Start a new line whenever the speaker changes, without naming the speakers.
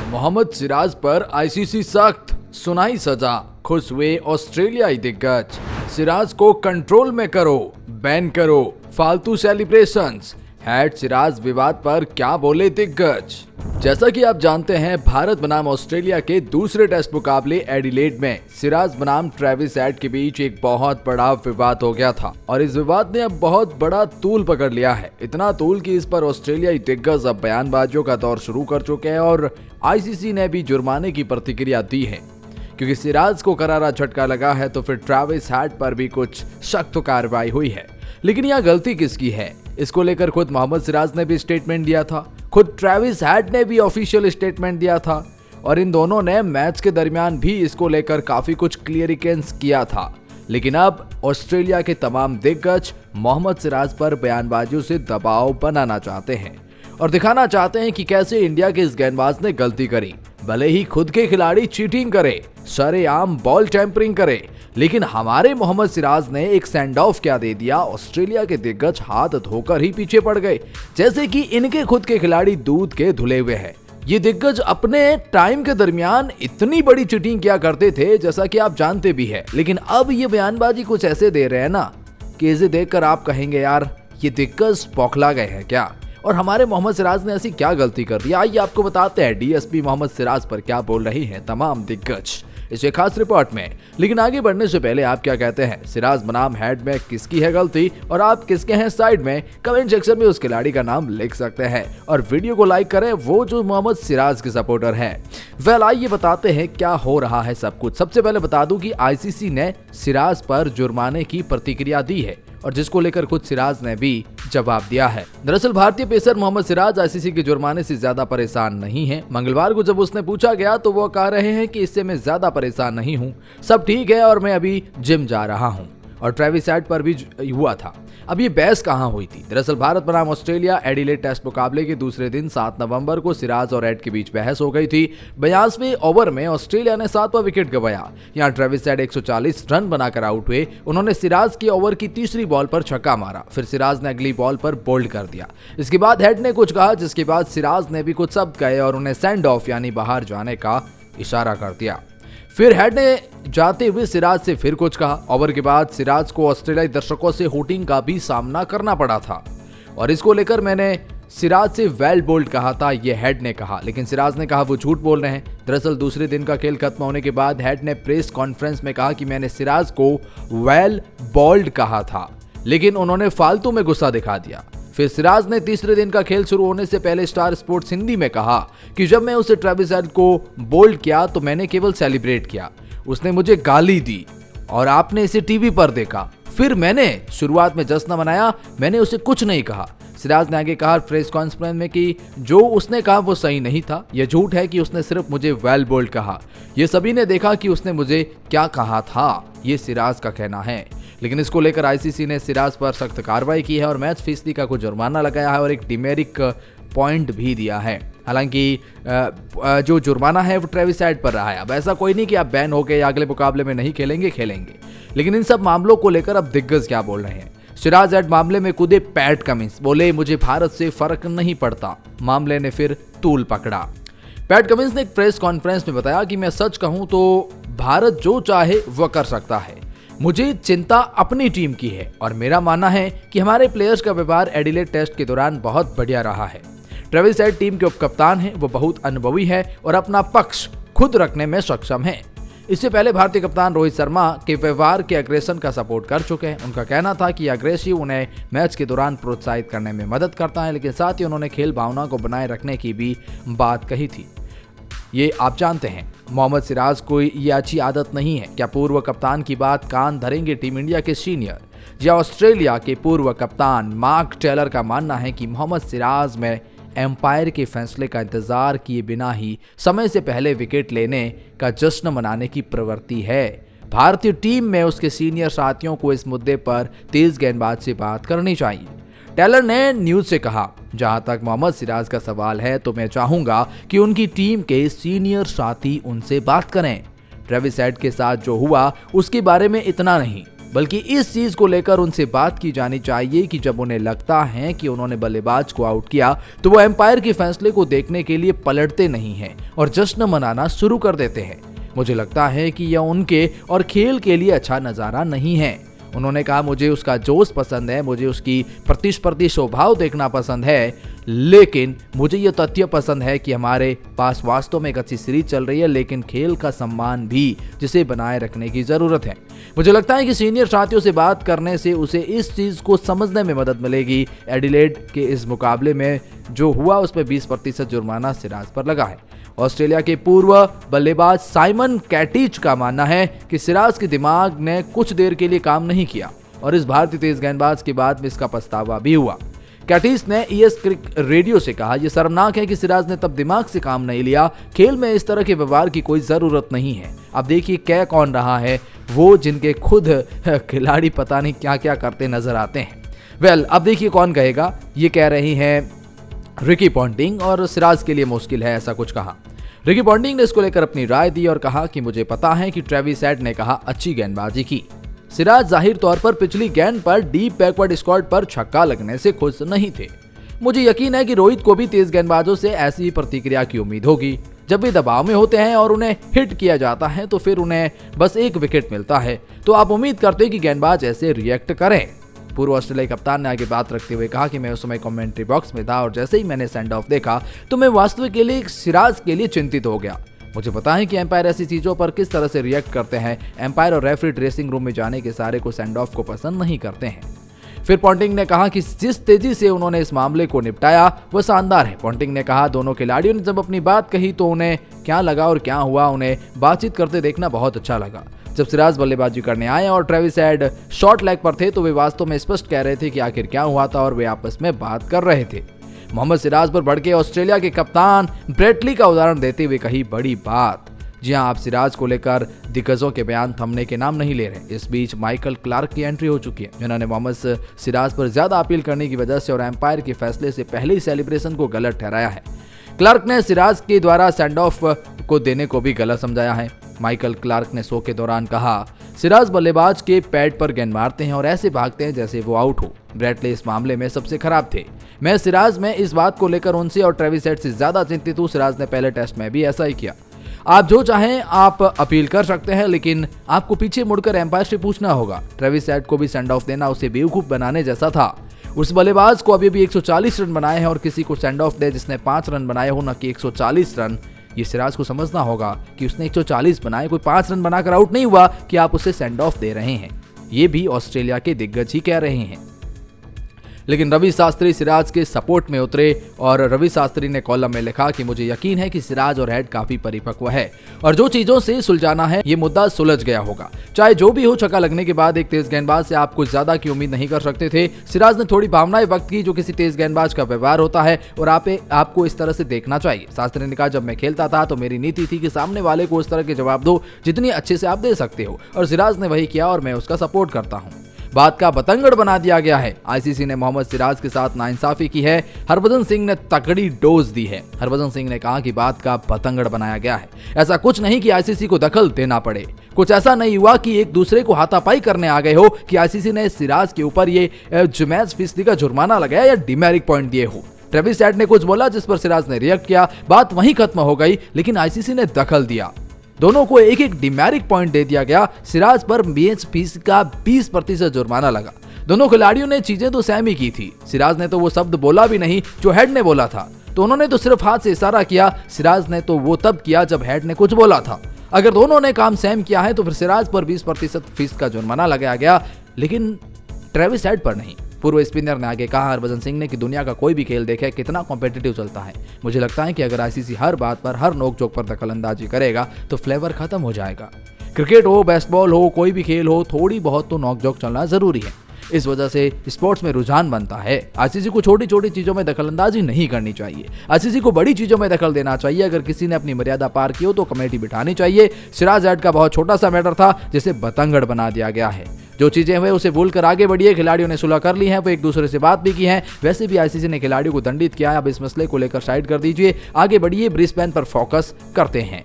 मोहम्मद सिराज पर आईसीसी सख्त, सुनाई सजा, खुश हुए ऑस्ट्रेलियाई दिग्गज। सिराज को कंट्रोल में करो, बैन करो फालतू सेलिब्रेशंस। हैट सिराज विवाद पर क्या बोले दिग्गज। जैसा कि आप जानते हैं, भारत बनाम ऑस्ट्रेलिया के दूसरे टेस्ट मुकाबले एडिलेड में सिराज बनाम ट्रेविस हेड के बीच एक बहुत बड़ा विवाद हो गया था और इस विवाद ने अब बहुत बड़ा तूल पकड़ लिया है। इतना तूल कि इस पर ऑस्ट्रेलियाई दिग्गज अब बयानबाजियों का दौर शुरू कर चुके हैं और आईसीसी ने भी जुर्माने की प्रतिक्रिया दी है। क्योंकि सिराज को करारा झटका लगा है तो फिर ट्रेविस हेड पर भी कुछ सख्त कार्रवाई हुई है। लेकिन यह गलती किसकी है, इसको लेकर खुद मोहम्मद सिराज ने भी स्टेटमेंट दिया था, खुद ट्रेविस हेड ने भी ऑफिशियल स्टेटमेंट दिया था और इन दोनों ने मैच के दरमियान भी इसको लेकर काफी कुछ क्लियरिकेंस किया था। लेकिन अब ऑस्ट्रेलिया के तमाम दिग्गज मोहम्मद सिराज पर बयानबाजियों से दबाव बनाना चाहते हैं और दिखाना चाहते हैं कि कैसे इंडिया के इस गेंदबाज ने गलती करी। भले ही खुद के खिलाड़ी चीटिंग करे, सरेआम बॉल टैंपरिंग करे, लेकिन हमारे मोहम्मद सिराज ने एक सेंड ऑफ क्या दे दिया। ऑस्ट्रेलिया के दिग्गज हाथ धोकर ही पीछे पड़ गए, जैसे कि इनके खुद के खिलाड़ी दूध के धुले हुए हैं। ये दिग्गज अपने टाइम के दरमियान इतनी बड़ी चीटिंग किया करते थे, जैसा कि आप जानते भी है। लेकिन अब ये बयानबाजी कुछ ऐसे दे रहे हैं ना कि इसे देखकर आप कहेंगे यार ये दिग्गज बौखला गए हैं क्या, और हमारे मोहम्मद सिराज ने ऐसी क्या गलती कर दी। आइए आपको बताते हैं डीएसपी मोहम्मद सिराज पर क्या बोल रही हैं तमाम दिग्गज इस खास रिपोर्ट में। लेकिन आगे बढ़ने से पहले आप क्या कहते हैं, सिराज बनाम हेड में किसकी है गलती और आप किसके हैं साइड में? कमेंट सेक्शन में उस खिलाड़ी का नाम लिख सकते हैं और वीडियो को लाइक करें वो जो मोहम्मद सिराज के सपोर्टर हैं। वेल आइए बताते हैं क्या हो रहा है सब कुछ। सबसे पहले बता दूं कि आईसीसी ने सिराज पर जुर्माने की प्रतिक्रिया दी है और जिसको लेकर खुद सिराज ने भी जवाब दिया है। दरअसल भारतीय पेसर मोहम्मद सिराज आईसीसी के जुर्माने से ज्यादा परेशान नहीं है। मंगलवार को जब उसने पूछा गया तो वो कह रहे हैं कि इससे मैं ज्यादा परेशान नहीं हूँ, सब ठीक है और मैं अभी जिम जा रहा हूँ। और ट्रेविस हेड पर भी हुआ था। अब ये बहस कहां हुई थी? दरअसल भारत बनाम ऑस्ट्रेलिया एडिलेड टेस्ट मुकाबले के दूसरे दिन 7 नवंबर को सिराज और हेड के बीच बहस हो गई थी। 82वें ओवर में ऑस्ट्रेलिया ने 7वां विकेट गंवाया। यहां ट्रेविस हेड 140 रन बनाकर आउट हुए। उन्होंने सिराज की ओवर की तीसरी बॉल पर छक्का मारा, फिर सिराज ने अगली बॉल पर बोल्ड कर दिया। इसके बाद हेड ने कुछ कहा, जिसके बाद सिराज ने भी कुछ शब्द कहे और उन्हें सेंड ऑफ यानी बाहर जाने का इशारा कर दिया। फिर हेड ने जाते हुए सिराज से फिर कुछ कहा। ओवर के बाद सिराज को ऑस्ट्रेलियाई दर्शकों से होटिंग का भी सामना करना पड़ा था और इसको लेकर मैंने सिराज से वेल बोल्ड कहा था, यह हेड ने कहा। लेकिन सिराज ने कहा वो झूठ बोल रहे हैं। दरअसल दूसरे दिन का खेल खत्म होने के बाद हेड ने प्रेस कॉन्फ्रेंस में कहा कि मैंने सिराज को वेल बोल्ड कहा था, लेकिन उन्होंने फालतू में गुस्सा दिखा दिया। फिर सिराज ने तीसरे दिन का खेल शुरू होने से पहले स्टार स्पोर्ट्स हिंदी में कहा कि जब मैं उसे ट्रेविस हेड को बोल्ड किया तो मैंने केवल सेलिब्रेट किया, उसने मुझे गाली दी और आपने इसे टीवी पर देखा। फिर मैंने शुरुआत में जश्न मनाया, मैंने उसे कुछ नहीं कहा। सिराज ने आगे कहा प्रेस कॉन्फ्रेंस में कि जो उसने कहा वो सही नहीं था, यह झूठ है कि उसने सिर्फ मुझे वेल बोल्ड कहा। ये सभी ने देखा कि उसने मुझे क्या कहा था, ये सिराज का कहना है। लेकिन इसको लेकर आईसीसी ने सिराज पर सख्त कार्रवाई की है और मैच फीसदी का कुछ जुर्माना लगाया है और एक डिमेरिक पॉइंट भी दिया है। हालांकि जो जुर्माना है वो ट्रेविस हेड पर रहा है। अब ऐसा कोई नहीं कि आप बैन हो गए या अगले मुकाबले में नहीं खेलेंगे। लेकिन इन सब मामलों को लेकर अब दिग्गज क्या बोल रहे हैं? सिराज हेड मामले में कूदे पैट कमिंस, बोले मुझे भारत से फर्क नहीं पड़ता। मामले ने फिर तूल पकड़ा। पैट कमिंस ने एक प्रेस कॉन्फ्रेंस में बताया कि मैं सच कहूं तो भारत जो चाहे वह कर सकता है, मुझे चिंता अपनी टीम की है और मेरा मानना है कि हमारे प्लेयर्स का व्यवहार एडिलेड टेस्ट के दौरान बहुत बढ़िया रहा है। ट्रेविस हेड टीम के उपकप्तान हैं, वो बहुत अनुभवी है और अपना पक्ष खुद रखने में सक्षम है। इससे पहले भारतीय कप्तान रोहित शर्मा के व्यवहार के अग्रेशन का सपोर्ट कर चुके हैं। उनका कहना था कि अग्रेसिव उन्हें मैच के दौरान प्रोत्साहित करने में मदद करता है, लेकिन साथ ही उन्होंने खेल भावना को बनाए रखने की भी बात कही थी। ये आप जानते हैं मोहम्मद सिराज को ये अच्छी आदत नहीं है। क्या पूर्व कप्तान की बात कान धरेंगे टीम इंडिया के सीनियर? या ऑस्ट्रेलिया के पूर्व कप्तान मार्क टेलर का मानना है कि मोहम्मद सिराज में एम्पायर के फैसले का इंतजार किए बिना ही समय से पहले विकेट लेने का जश्न मनाने की प्रवृत्ति है। भारतीय टीम में उसके सीनियर साथियों को इस मुद्दे पर तेज गेंदबाज से बात करनी चाहिए। टेलर ने न्यूज से कहा, जहां तक मोहम्मद सिराज का सवाल है तो मैं चाहूंगा कि उनकी टीम के सीनियर साथी उनसे बात करें। ट्रेविस हेड के साथ जो हुआ उसके बारे में इतना नहीं, बल्कि इस चीज को लेकर उनसे बात की जानी चाहिए कि जब उन्हें लगता है कि उन्होंने बल्लेबाज को आउट किया तो वो एम्पायर के फैसले को देखने के लिए पलटते नहीं हैं और जश्न मनाना शुरू कर देते हैं। मुझे लगता है कि यह उनके और खेल के लिए अच्छा नजारा नहीं है। उन्होंने कहा, मुझे उसका जोश पसंद है, मुझे उसकी प्रतिस्पर्धी स्वभाव देखना पसंद है, लेकिन मुझे यह तथ्य पसंद है कि हमारे पास वास्तव में एक अच्छी सीरीज चल रही है, लेकिन खेल का सम्मान भी जिसे बनाए रखने की जरूरत है। मुझे लगता है कि सीनियर साथियों से बात करने से उसे इस चीज को समझने में मदद मिलेगी। एडिलेड के इस मुकाबले में जो हुआ उसमें 20% जुर्माना सिराज पर लगा है। ऑस्ट्रेलिया के पूर्व बल्लेबाज साइमन कैटिच का मानना है कि सिराज के दिमाग ने कुछ देर के लिए काम नहीं किया और इस भारतीय तेज गेंदबाज के बाद में इसका पछतावा भी हुआ। कैटिस ने ES क्रिक रेडियो से कहा, यह शर्मनाक है कि सिराज ने तब दिमाग से काम नहीं लिया। खेल में इस तरह के व्यवहार की कोई जरूरत नहीं है। अब देखिए कह कौन रहा है, वो जिनके खुद खिलाड़ी पता नहीं क्या क्या करते नजर आते हैं। अब देखिए कौन कहेगा। ये कह रही हैं रिकी पॉन्टिंग और सिराज के लिए मुश्किल है, ऐसा कुछ कहा। रिकी पॉन्टिंग ने इसको लेकर अपनी राय दी और कहा कि मुझे पता है कि ट्रेविस हेड ने कहा अच्छी गेंदबाजी की। सिराज जाहिर तौर पर पिछली गेंद पर डीप बैकवर्ड स्क्वाड पर छक्का लगने से खुश नहीं थे। मुझे यकीन है कि रोहित को भी तेज गेंदबाजों से ऐसी ही प्रतिक्रिया की उम्मीद होगी। जब वे दबाव में होते हैं और उन्हें हिट किया जाता है तो फिर उन्हें बस एक विकेट मिलता है, तो आप उम्मीद करते हैं कि गेंदबाज ऐसे रिएक्ट करें। पूर्व ऑस्ट्रेलियाई कप्तान ने आगे बात रखते हुए कहा कि मैं उस समय कमेंट्री बॉक्स में था और जैसे ही मैंने सेंड ऑफ देखा तो मैं वास्तविक के लिए सिराज के लिए चिंतित हो गया। मुझे पता है कि एम्पायर ऐसी चीजों पर किस तरह से रिएक्ट करते हैं। एम्पायर और रेफरी ड्रेसिंग रूम में जाने के सारे को सेंड ऑफ को पसंद नहीं करते हैं। फिर पॉन्टिंग ने कहा कि जिस तेजी से उन्होंने इस मामले को निपटाया वह शानदार है। पॉन्टिंग ने कहा, दोनों खिलाड़ियों ने जब अपनी बात कही तो उन्हें क्या लगा और क्या हुआ, उन्हें बातचीत करते देखना बहुत अच्छा लगा। जब सिराज बल्लेबाजी करने आए और ट्रेविस हेड शॉर्ट लेग पर थे तो वे वास्तव में स्पष्ट कह रहे थे कि आखिर क्या हुआ था और वे आपस में बात कर रहे थे। मोहम्मद सिराज पर भड़के ऑस्ट्रेलिया के कप्तान ब्रेट ली का उदाहरण देते हुए कही बड़ी बात। जी हां, आप सिराज को लेकर दिग्गजों के बयान थमने के नाम नहीं ले रहे। इस बीच माइकल क्लार्क की एंट्री हो चुकी है, जिन्होंने मोहम्मद सिराज पर ज्यादा अपील करने की वजह से और एम्पायर के फैसले से पहले ही सेलिब्रेशन को गलत ठहराया है। क्लार्क ने सिराज के द्वारा सेंड ऑफ को देने को भी गलत समझाया है। माइकल क्लार्क ने शो के दौरान कहा, सिराज बल्लेबाज के पैड पर गेंद मारते हैं और ऐसे भागते हैं जैसे वो आउट हो। ब्रेटले इस मामले में सबसे खराब थे। मैं सिराज में इस बात को लेकर उनसे और ट्रेविस हेड से ज्यादा चिंतित हूँ। सिराज ने पहले टेस्ट में भी ऐसा ही किया। आप जो चाहें आप अपील कर सकते हैं, लेकिन आपको पीछे मुड़कर एम्पायर से पूछना होगा। ट्रेविस हेड को भी सेंड ऑफ देना उसे बेवकूफ बनाने जैसा था। उस बल्लेबाज को अभी भी 140 रन बनाए हैं और किसी को सेंड ऑफ दे जिसने 5 रन बनाए हो, न कि 140 रन। ये सिराज को समझना होगा कि उसने 140 बनाए, कोई 5 रन बनाकर आउट नहीं हुआ कि आप उसे सेंड ऑफ दे रहे हैं। ये भी ऑस्ट्रेलिया के दिग्गज ही कह रहे हैं। लेकिन रवि शास्त्री सिराज के सपोर्ट में उतरे और रवि शास्त्री ने कॉलम में लिखा कि मुझे यकीन है कि सिराज और हेड काफी परिपक्व है और जो चीजों से सुलझाना है ये मुद्दा सुलझ गया होगा। चाहे जो भी हो, छक्का लगने के बाद एक तेज गेंदबाज से आप कुछ ज्यादा की उम्मीद नहीं कर सकते थे। सिराज ने थोड़ी भावनाएं वक्त की, जो किसी तेज गेंदबाज का व्यवहार होता है और आपको इस तरह से देखना चाहिए। शास्त्री ने कहा, जब मैं खेलता था तो मेरी नीति थी कि सामने वाले को उस तरह के जवाब दो जितनी अच्छे से आप दे सकते हो, और सिराज ने वही किया और मैं उसका सपोर्ट करता हूँ। बात का बतंगड़ बना दिया गया है। आईसीसी ने मोहम्मद सिराज के साथ नाइंसाफी की है। हरभजन सिंह ने तगड़ी डोज दी है। हरभजन सिंह ने कहा कि बात का बतंगड़ बनाया गया है। ऐसा कुछ नहीं कि आईसीसी को दखल देना पड़े। कुछ ऐसा नहीं हुआ कि एक दूसरे को हाथापाई करने आ गए हो कि आईसीसी ने सिराज के ऊपर ये मैच फीसदी का जुर्माना लगाया या डिमेरिट पॉइंट दिए हो। ट्रेविस हेड ने कुछ बोला जिस पर सिराज ने रिएक्ट किया, बात वहीं खत्म हो गई, लेकिन आईसीसी ने दखल दिया। दोनों को एक एक डिमेरिट पॉइंट दे दिया गया। सिराज पर मैच फीस का 20% जुर्माना लगा। दोनों खिलाड़ियों ने चीजें तो सेम ही की थी। सिराज ने तो वो शब्द बोला भी नहीं जो हेड ने बोला था, तो उन्होंने तो सिर्फ हाथ से इशारा किया। सिराज ने तो वो तब किया जब हेड ने कुछ बोला था। अगर दोनों ने काम सेम किया है तो फिर सिराज पर 20% फीस का जुर्माना लगाया गया, लेकिन ट्रेविस हेड पर नहीं। पूर्व स्पिनर ने आगे कहा, हरभजन सिंह ने कि दुनिया का कोई भी खेल देखे कितना कॉम्पिटिटिव चलता है। मुझे लगता है कि अगर आईसीसी हर बात पर, हर नोकझोंक पर दखलंदाजी करेगा तो फ्लेवर खत्म हो जाएगा। क्रिकेट हो, बेसबॉल हो, कोई भी खेल हो, थोड़ी बहुत तो नोकझोंक चलना जरूरी है। इस वजह से स्पोर्ट्स में रुझान बनता है। आईसीसी को छोटी छोटी चीजों में दखलंदाजी नहीं करनी चाहिए। आईसीसी को बड़ी चीजों में दखल देना चाहिए। अगर किसी ने अपनी मर्यादा पार की हो तो कमेटी बिठानी चाहिए। सिराज हेड का बहुत छोटा सा मैटर था जिसे बतंगड़ बना दिया गया है। जो चीजें हुए उसे भूलकर आगे बढ़िए। खिलाड़ियों ने सुलह कर ली है, वो एक दूसरे से बात भी की है। वैसे भी आईसीसी ने खिलाड़ियों को दंडित किया है। अब इस मसले को लेकर साइड कर दीजिए, आगे बढ़िए, ब्रिस्बेन पर फोकस करते हैं।